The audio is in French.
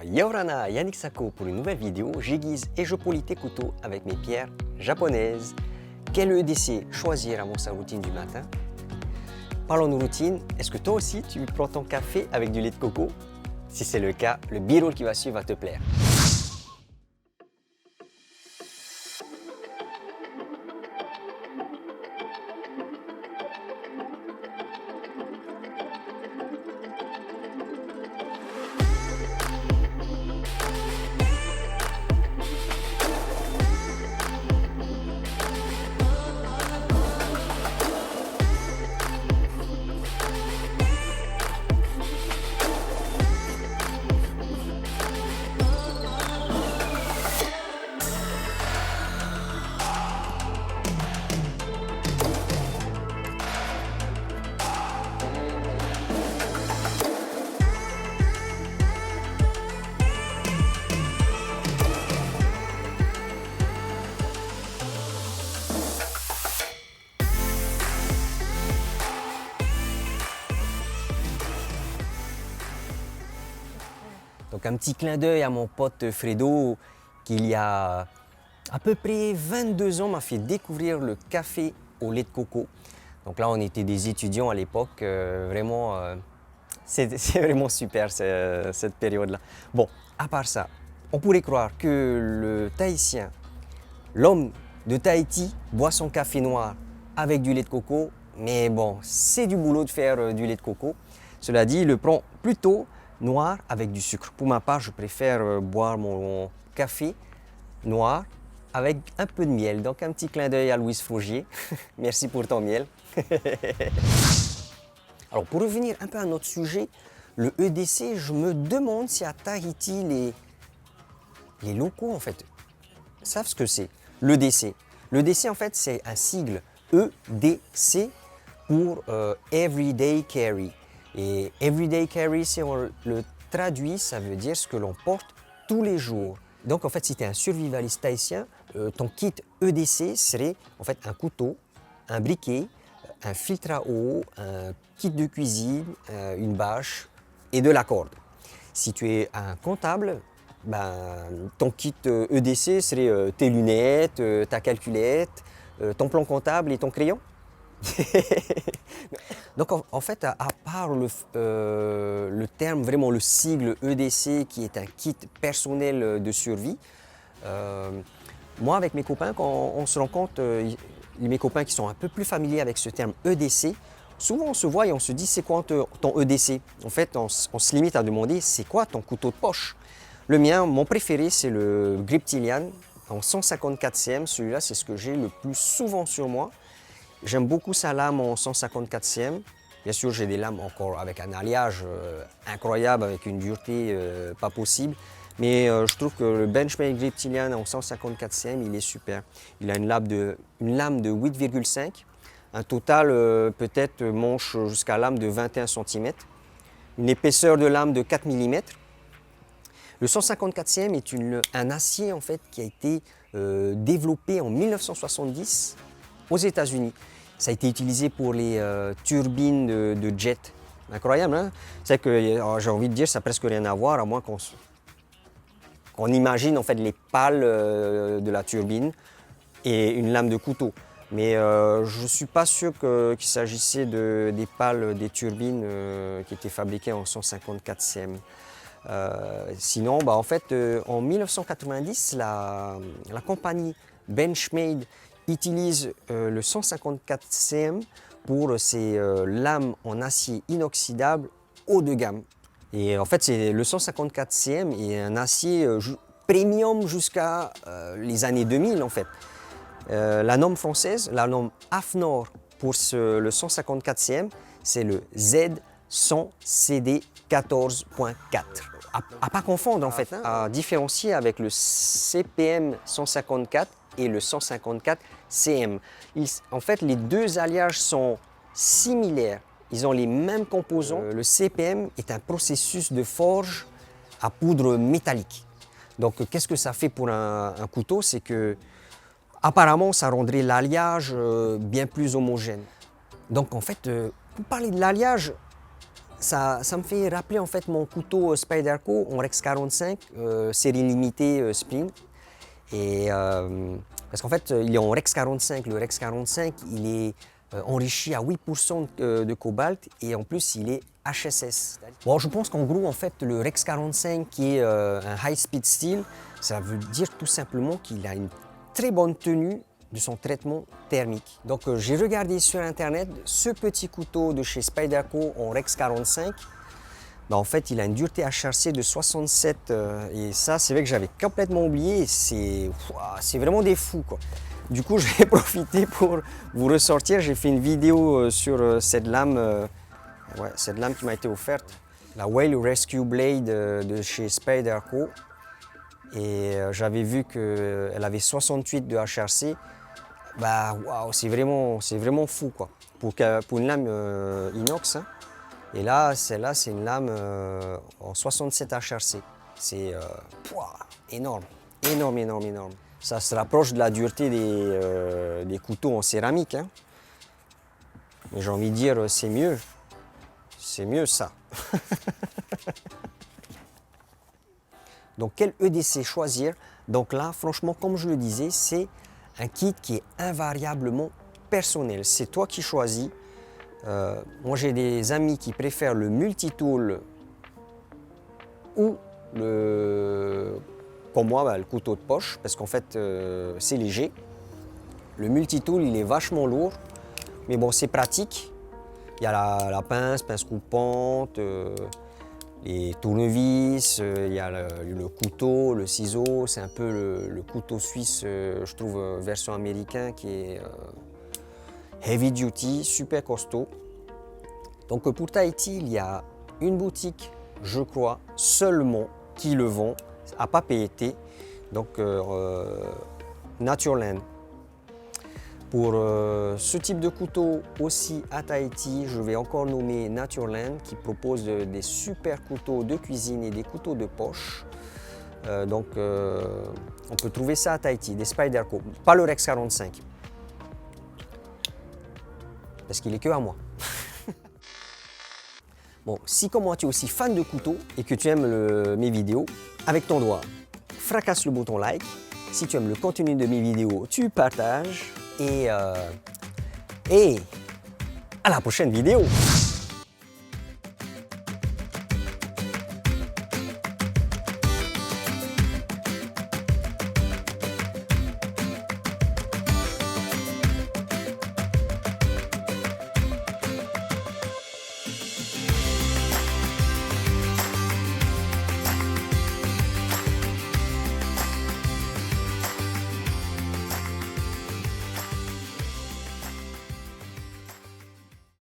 Yorana, Yannick Sako pour une nouvelle vidéo. J'aiguise et je polis tes couteaux avec mes pierres japonaises. Quel EDC choisir avant sa routine du matin? Parlons de routine. Est-ce que toi aussi tu prends ton café avec du lait de coco? Si c'est le cas, le b-roll qui va suivre va te plaire. Donc un petit clin d'œil à mon pote Fredo qui il y a à peu près 22 ans m'a fait découvrir le café au lait de coco. Donc là on était des étudiants à l'époque, c'est vraiment super cette période-là. Bon, à part ça, on pourrait croire que le Tahitien, l'homme de Tahiti, boit son café noir avec du lait de coco, mais bon, c'est du boulot de faire du lait de coco. Cela dit, il le prend plutôt noir avec du sucre. Pour ma part, je préfère boire mon café noir avec un peu de miel. Donc un petit clin d'œil à Louise Faugier. Merci pour ton miel. Alors pour revenir un peu à notre sujet, le EDC, je me demande si à Tahiti, les locaux en fait savent ce que c'est. L'EDC. L'EDC en fait c'est un sigle EDC pour Everyday Carry. Et Everyday Carry, si on le traduit, ça veut dire ce que l'on porte tous les jours. Donc en fait, si tu es un survivaliste tahitien, ton kit EDC serait en fait un couteau, un briquet, un filtre à eau, un kit de cuisine, une bâche et de la corde. Si tu es un comptable, ton kit EDC serait tes lunettes, ta calculette, ton plan comptable et ton crayon. Donc en fait, à part le terme, vraiment le sigle EDC qui est un kit personnel de survie, moi avec mes copains, quand on se rend compte, mes copains qui sont un peu plus familiers avec ce terme EDC, souvent on se voit et on se dit c'est quoi ton EDC? En fait, on se limite à demander c'est quoi ton couteau de poche? Le mien, mon préféré, c'est le Griptilian en 154 cm. Celui-là, c'est ce que j'ai le plus souvent sur moi. J'aime beaucoup sa lame en 154 cm. Bien sûr, j'ai des lames encore avec un alliage incroyable, avec une dureté pas possible. Mais je trouve que le Benchmade Griptilian en 154 cm, il est super. Il a une lame de 8,5. Un total peut-être manche jusqu'à lame de 21 cm. Une épaisseur de lame de 4 mm. Le 154 cm est un acier en fait, qui a été développé en 1970 aux États-Unis. Ça a été utilisé pour les turbines de jet. Incroyable, hein? C'est que j'ai envie de dire, ça n'a presque rien à voir, à moins qu'on imagine en fait les pales de la turbine et une lame de couteau. Mais je ne suis pas sûr qu'il s'agissait des pales des turbines qui étaient fabriquées en 154 cm. Sinon, en fait, en 1990, la compagnie Benchmade utilise le 154 cm pour ses lames en acier inoxydable haut de gamme. Et en fait, le 154 cm est un acier premium jusqu'à les années 2000 en fait. La norme française, la norme AFNOR pour le 154 cm, c'est le Z100CD 14.4. À pas confondre en fait, à différencier avec le CPM 154 et le 154 cm. En fait, les deux alliages sont similaires. Ils ont les mêmes composants. Le CPM est un processus de forge à poudre métallique. Donc, qu'est-ce que ça fait pour un couteau? C'est que, apparemment, ça rendrait l'alliage bien plus homogène. Donc, en fait, pour parler de l'alliage, ça me fait rappeler en fait mon couteau Spyderco en Rex 45, série limitée Spring. Et, parce qu'en fait, il est en Rex 45. Le Rex 45, il est enrichi à 8% de cobalt et en plus, il est HSS. Bon, je pense qu'en gros, en fait, le Rex 45 qui est un high-speed steel, ça veut dire tout simplement qu'il a une très bonne tenue de son traitement thermique. Donc j'ai regardé sur internet ce petit couteau de chez Spyderco en Rex 45. Ben, en fait, il a une dureté HRC de 67 et ça, c'est vrai que j'avais complètement oublié. C'est vraiment des fous, quoi. Du coup, je vais profiter pour vous ressortir. J'ai fait une vidéo sur cette lame, cette lame qui m'a été offerte, la Whale Rescue Blade de chez Spyderco. Et j'avais vu qu'elle avait 68 de HRC. Bah waouh, c'est vraiment fou, quoi. Pour une lame inox, hein. Et là, celle-là, c'est une lame en 67 HRC. C'est énorme, énorme, énorme, énorme. Ça se rapproche de la dureté des couteaux en céramique, hein. Mais j'ai envie de dire, c'est mieux. C'est mieux ça. Donc quel EDC choisir? Donc là, franchement, comme je le disais, c'est un kit qui est invariablement personnel. C'est toi qui choisis. Moi, j'ai des amis qui préfèrent le multitool ou comme moi, le couteau de poche, parce qu'en fait, c'est léger. Le multitool, il est vachement lourd, mais bon, c'est pratique. Il y a la pince coupante, les tournevis, il y a le couteau, le ciseau. C'est un peu le couteau suisse, je trouve, version américain, qui est heavy duty, super costaud. Donc pour Tahiti, il y a une boutique, je crois, seulement qui le vend à Papeete, donc Natureland. Pour ce type de couteau aussi à Tahiti, je vais encore nommer Natureland qui propose des super couteaux de cuisine et des couteaux de poche. On peut trouver ça à Tahiti, des Spyderco, pas le Rex 45. Parce qu'il est que à moi. Bon, si comme moi tu es aussi fan de couteaux et que tu aimes mes vidéos, avec ton doigt, fracasse le bouton like. Si tu aimes le contenu de mes vidéos, tu partages et à la prochaine vidéo.